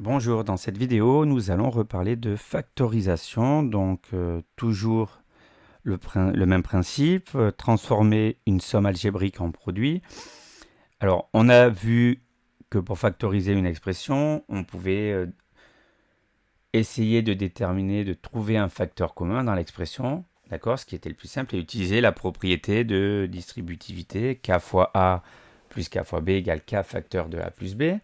Bonjour, dans cette vidéo, nous allons reparler de factorisation. Donc, toujours le même principe, transformer une somme algébrique en produit. Alors, on a vu que pour factoriser une expression, on pouvait essayer de déterminer, de trouver un facteur commun dans l'expression, d'accord, ce qui était le plus simple, et utiliser la propriété de distributivité, k fois a plus k fois b égale k facteur de a plus b.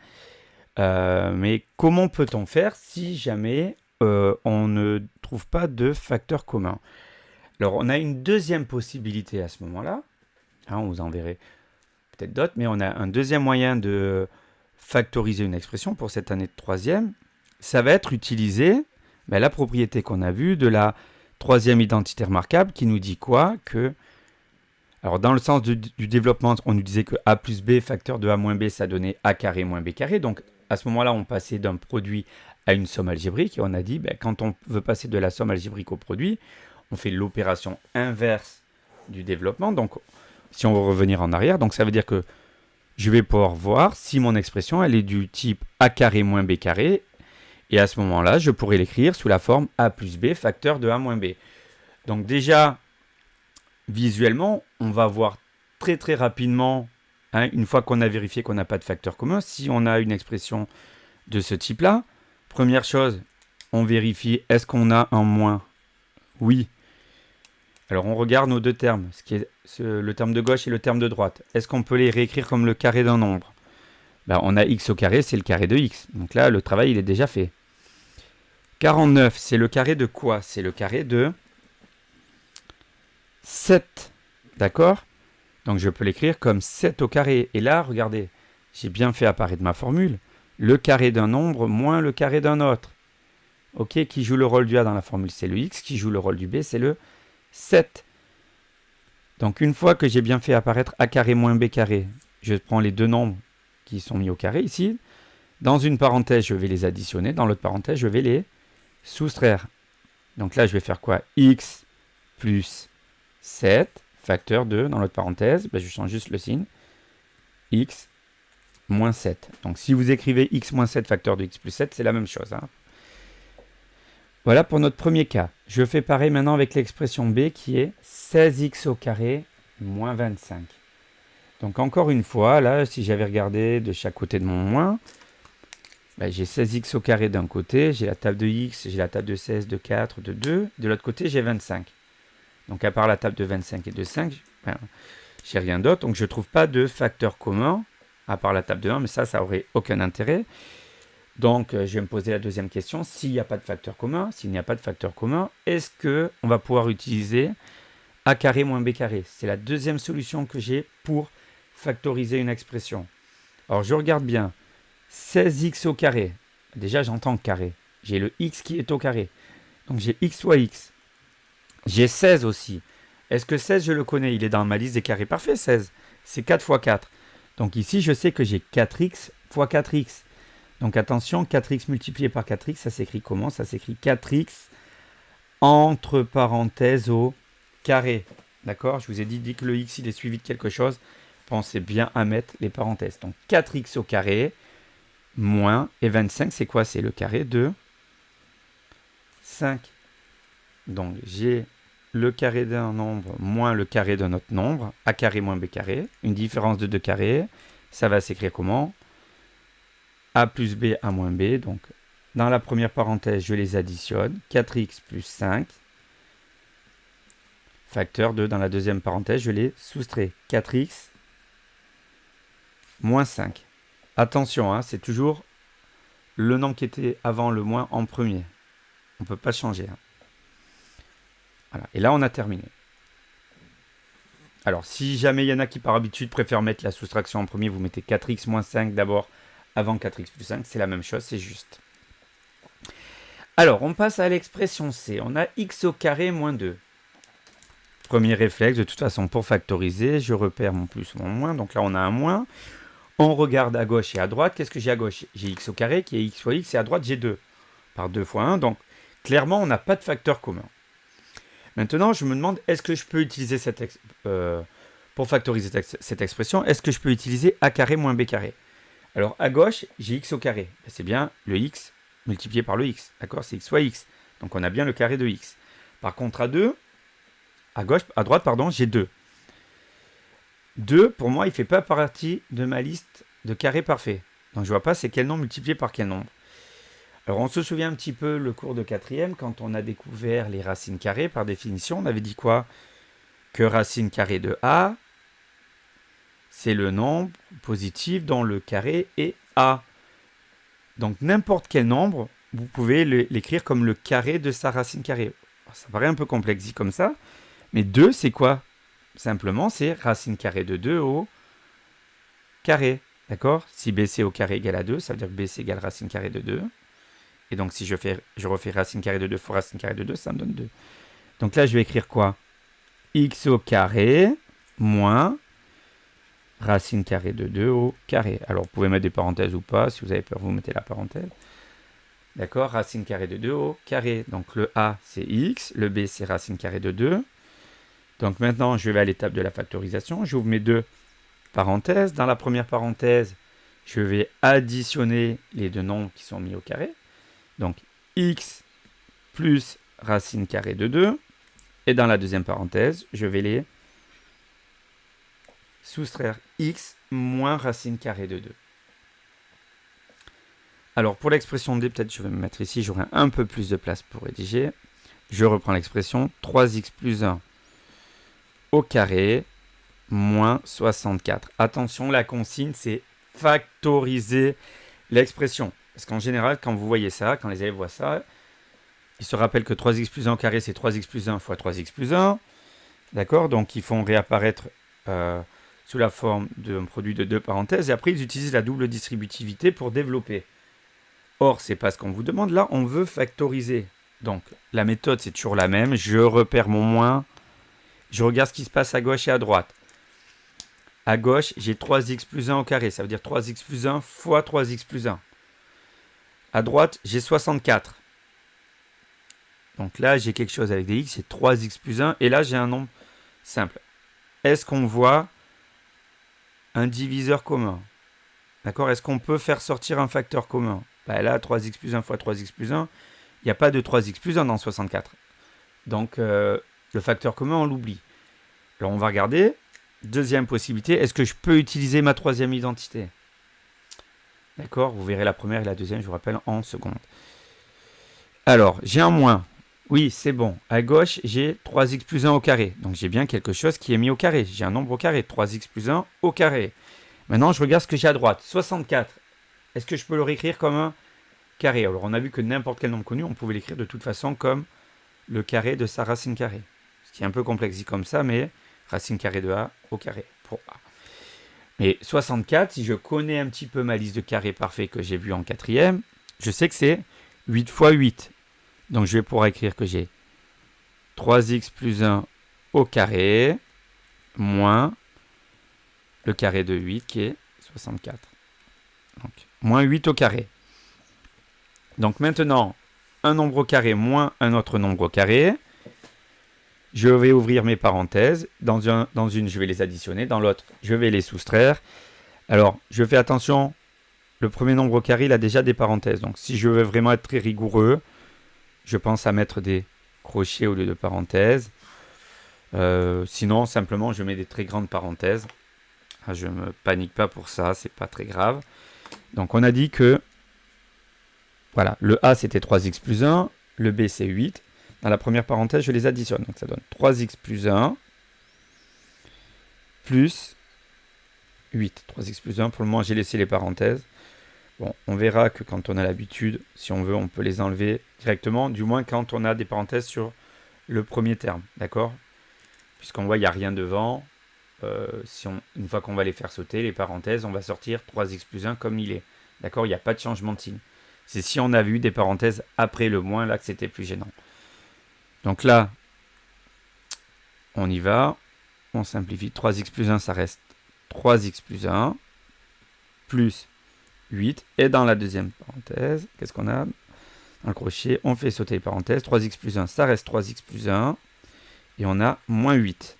Mais comment peut-on faire si jamais on ne trouve pas de facteur commun? Alors, on a une deuxième possibilité à ce moment-là. Hein, on vous en verrez peut-être d'autres, mais on a un deuxième moyen de factoriser une expression pour cette année de troisième. Ça va être utiliser la propriété qu'on a vue de la troisième identité remarquable qui nous dit quoi? Alors, dans le sens du développement, on nous disait que a plus b facteur de a moins b, ça donnait a carré moins b carré. Donc, à ce moment-là, on passait d'un produit à une somme algébrique. Et on a dit, quand on veut passer de la somme algébrique au produit, on fait l'opération inverse du développement. Donc, si on veut revenir en arrière, donc ça veut dire que je vais pouvoir voir si mon expression, elle est du type a carré moins b carré. Et à ce moment-là, je pourrais l'écrire sous la forme a plus b facteur de a moins b. Donc déjà, visuellement, on va voir très très rapidement, une fois qu'on a vérifié qu'on n'a pas de facteur commun, si on a une expression de ce type-là. Première chose, on vérifie, est-ce qu'on a un moins? Oui. Alors on regarde nos deux termes, ce qui est le terme de gauche et le terme de droite. Est-ce qu'on peut les réécrire comme le carré d'un nombre? On a x au carré, c'est le carré de x. Donc là, le travail, il est déjà fait. 49, c'est le carré de quoi? C'est le carré de 7. D'accord? Donc je peux l'écrire comme 7 au carré. Et là, regardez, j'ai bien fait apparaître ma formule. Le carré d'un nombre moins le carré d'un autre. Ok, qui joue le rôle du A dans la formule, c'est le X. Qui joue le rôle du B, c'est le 7. Donc une fois que j'ai bien fait apparaître A carré moins B carré, je prends les deux nombres qui sont mis au carré ici. Dans une parenthèse, je vais les additionner. Dans l'autre parenthèse, je vais les soustraire. Donc là, je vais faire quoi? X plus 7, facteur de, dans l'autre parenthèse, je change juste le signe. X moins 7. Donc si vous écrivez x moins 7 facteur de x plus 7, c'est la même chose. Hein. Voilà pour notre premier cas. Je fais pareil maintenant avec l'expression b qui est 16x au carré moins 25. Donc encore une fois, là, si j'avais regardé de chaque côté de mon moins, j'ai 16x au carré d'un côté, j'ai la table de x, j'ai la table de 16, de 4, de 2. De l'autre côté, j'ai 25. Donc à part la table de 25 et de 5, j'ai rien d'autre. Donc je ne trouve pas de facteur commun, à part la table de 1, mais ça aurait aucun intérêt. Donc je vais me poser la deuxième question. S'il n'y a pas de facteur commun, est-ce qu'on va pouvoir utiliser a carré moins b carré? C'est la deuxième solution que j'ai pour factoriser une expression. Alors je regarde bien. 16x au carré. Déjà j'entends carré. J'ai le x qui est au carré. Donc j'ai x fois x. J'ai 16 aussi. Est-ce que 16, je le connais? Il est dans ma liste des carrés. Parfait, 16. C'est 4 fois 4. Donc ici, je sais que j'ai 4x fois 4x. Donc attention, 4x multiplié par 4x, ça s'écrit comment? Ça s'écrit 4x entre parenthèses au carré. D'accord? Je vous ai dit que le x, il est suivi de quelque chose. Pensez bien à mettre les parenthèses. Donc 4x au carré moins, et 25, c'est quoi? C'est le carré de 5. Donc j'ai le carré d'un nombre moins le carré d'un autre nombre, a carré moins b carré, une différence de 2 carrés, ça va s'écrire comment? A plus b, a moins b, donc dans la première parenthèse, je les additionne, 4x plus 5, facteur de, dans la deuxième parenthèse, je les soustrais, 4x moins 5. Attention, hein, c'est toujours le nombre qui était avant le moins en premier. On ne peut pas changer. Hein. Voilà. Et là, on a terminé. Alors, si jamais il y en a qui, par habitude, préfèrent mettre la soustraction en premier, vous mettez 4x moins 5 d'abord avant 4x plus 5. C'est la même chose, c'est juste. Alors, on passe à l'expression C. On a x au carré moins 2. Premier réflexe, de toute façon, pour factoriser, je repère mon plus ou mon moins. Donc là, on a un moins. On regarde à gauche et à droite. Qu'est-ce que j'ai à gauche? J'ai x au carré qui est x fois x. Et à droite, j'ai 2 par 2 fois 1. Donc, clairement, on n'a pas de facteur commun. Maintenant, je me demande, est-ce que je peux utiliser pour factoriser cette expression, est-ce que je peux utiliser a carré moins b carré? Alors, à gauche, j'ai x au carré. C'est bien le x multiplié par le x. D'accord? C'est x fois x. Donc, on a bien le carré de x. Par contre, à droite, pardon, j'ai 2. 2, pour moi, il ne fait pas partie de ma liste de carrés parfaits. Donc, je ne vois pas c'est quel nombre multiplié par quel nombre. Alors, on se souvient un petit peu le cours de quatrième, quand on a découvert les racines carrées, par définition, on avait dit quoi? Que racine carrée de A, c'est le nombre positif dont le carré est A. Donc, n'importe quel nombre, vous pouvez l'écrire comme le carré de sa racine carrée. Alors, ça paraît un peu complexe dit comme ça, mais 2, c'est quoi? Simplement, c'est racine carrée de 2 au carré. D'accord? Si BC au carré égale à 2, ça veut dire que BC égale racine carrée de 2. Et donc, si je refais racine carrée de 2 fois racine carrée de 2, ça me donne 2. Donc là, je vais écrire quoi? X au carré moins racine carrée de 2 au carré. Alors, vous pouvez mettre des parenthèses ou pas. Si vous avez peur, vous mettez la parenthèse. D'accord? Racine carrée de 2 au carré. Donc, le A, c'est X. Le B, c'est racine carrée de 2. Donc, maintenant, je vais à l'étape de la factorisation. J'ouvre mes deux parenthèses. Dans la première parenthèse, je vais additionner les deux nombres qui sont mis au carré. Donc, x plus racine carrée de 2. Et dans la deuxième parenthèse, je vais les soustraire. X moins racine carrée de 2. Alors, pour l'expression D, peut-être je vais me mettre ici. J'aurai un peu plus de place pour rédiger. Je reprends l'expression 3x plus 1 au carré moins 64. Attention, la consigne, c'est factoriser l'expression. Parce qu'en général, quand vous voyez ça, quand les élèves voient ça, ils se rappellent que 3x plus 1 au carré, c'est 3x plus 1 fois 3x plus 1. D'accord? Donc, ils font réapparaître sous la forme d'un produit de deux parenthèses. Et après, ils utilisent la double distributivité pour développer. Or, c'est pas ce qu'on vous demande. Là, on veut factoriser. Donc, la méthode, c'est toujours la même. Je repère mon moins. Je regarde ce qui se passe à gauche et à droite. À gauche, j'ai 3x plus 1 au carré. Ça veut dire 3x plus 1 fois 3x plus 1. À droite, j'ai 64. Donc là, j'ai quelque chose avec des x, c'est 3x plus 1. Et là, j'ai un nombre simple. Est-ce qu'on voit un diviseur commun? D'accord? Est-ce qu'on peut faire sortir un facteur commun? Là, 3x plus 1 fois 3x plus 1, il n'y a pas de 3x plus 1 dans 64. Donc, le facteur commun, on l'oublie. Alors, on va regarder. Deuxième possibilité, est-ce que je peux utiliser ma troisième identité? D'accord? Vous verrez la première et la deuxième, je vous rappelle, en seconde. Alors, j'ai un moins. Oui, c'est bon. À gauche, j'ai 3x plus 1 au carré. Donc, j'ai bien quelque chose qui est mis au carré. J'ai un nombre au carré. 3x plus 1 au carré. Maintenant, je regarde ce que j'ai à droite. 64. Est-ce que je peux le réécrire comme un carré? Alors, on a vu que n'importe quel nombre connu, on pouvait l'écrire de toute façon comme le carré de sa racine carrée. Ce qui est un peu complexe dit comme ça, mais racine carrée de A au carré pour A. Mais 64, si je connais un petit peu ma liste de carrés parfaits que j'ai vu en quatrième, je sais que c'est 8 fois 8. Donc, je vais pouvoir écrire que j'ai 3x plus 1 au carré moins le carré de 8 qui est 64. Donc, moins 8 au carré. Donc, maintenant, un nombre au carré moins un autre nombre au carré. Je vais ouvrir mes parenthèses. Dans une, je vais les additionner. Dans l'autre, je vais les soustraire. Alors, je fais attention. Le premier nombre au carré, il a déjà des parenthèses. Donc, si je veux vraiment être très rigoureux, je pense à mettre des crochets au lieu de parenthèses. Sinon, simplement, je mets des très grandes parenthèses. Je ne me panique pas pour ça, c'est pas très grave. Donc, on a dit que voilà, le A, c'était 3x plus 1. Le B, c'est 8. Dans la première parenthèse, je les additionne. Donc, ça donne 3x plus 1 plus 8. 3x plus 1, pour le moment, j'ai laissé les parenthèses. Bon, on verra que quand on a l'habitude, si on veut, on peut les enlever directement, du moins quand on a des parenthèses sur le premier terme, d'accord? Puisqu'on voit, il n'y a rien devant. Une fois qu'on va les faire sauter, les parenthèses, on va sortir 3x plus 1 comme il est. D'accord? Il n'y a pas de changement de signe. C'est si on avait eu des parenthèses après le moins, là que c'était plus gênant. Donc là, on y va. On simplifie. 3x plus 1, ça reste 3x plus 1 plus 8. Et dans la deuxième parenthèse, qu'est-ce qu'on a? Dans le crochet, on fait sauter les parenthèses. 3x plus 1, ça reste 3x plus 1. Et on a moins 8.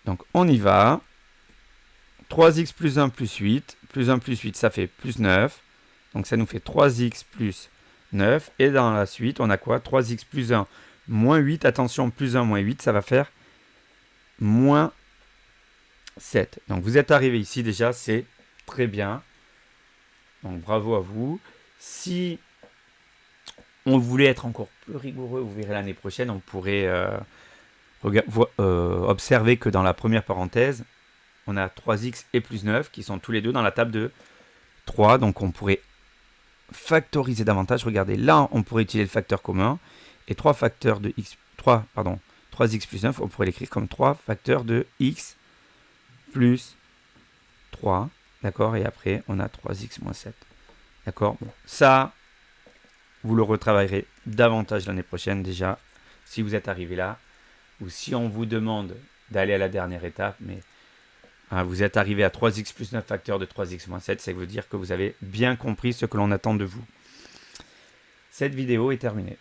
Donc, on y va. 3x plus 1 plus 8 plus 1 plus 8, ça fait plus 9. Donc ça nous fait 3x plus 9. Et dans la suite, on a quoi? 3x plus 1 moins 8. Attention, plus 1 moins 8, ça va faire moins 7. Donc vous êtes arrivé ici déjà, c'est très bien. Donc bravo à vous. Si on voulait être encore plus rigoureux, vous verrez l'année prochaine, on pourrait observer que dans la première parenthèse, on a 3x et plus 9 qui sont tous les deux dans la table de 3. Donc on pourrait factoriser davantage. Regardez, là, on pourrait utiliser le facteur commun. Et 3 facteurs de x, 3x plus 9, on pourrait l'écrire comme 3 facteurs de x plus 3. D'accord? Et après, on a 3x moins 7. D'accord? Bon, ça, vous le retravaillerez davantage l'année prochaine déjà, si vous êtes arrivé là. Ou si on vous demande d'aller à la dernière étape, mais vous êtes arrivé à 3x plus 9 facteurs de 3x moins 7, ça veut dire que vous avez bien compris ce que l'on attend de vous. Cette vidéo est terminée.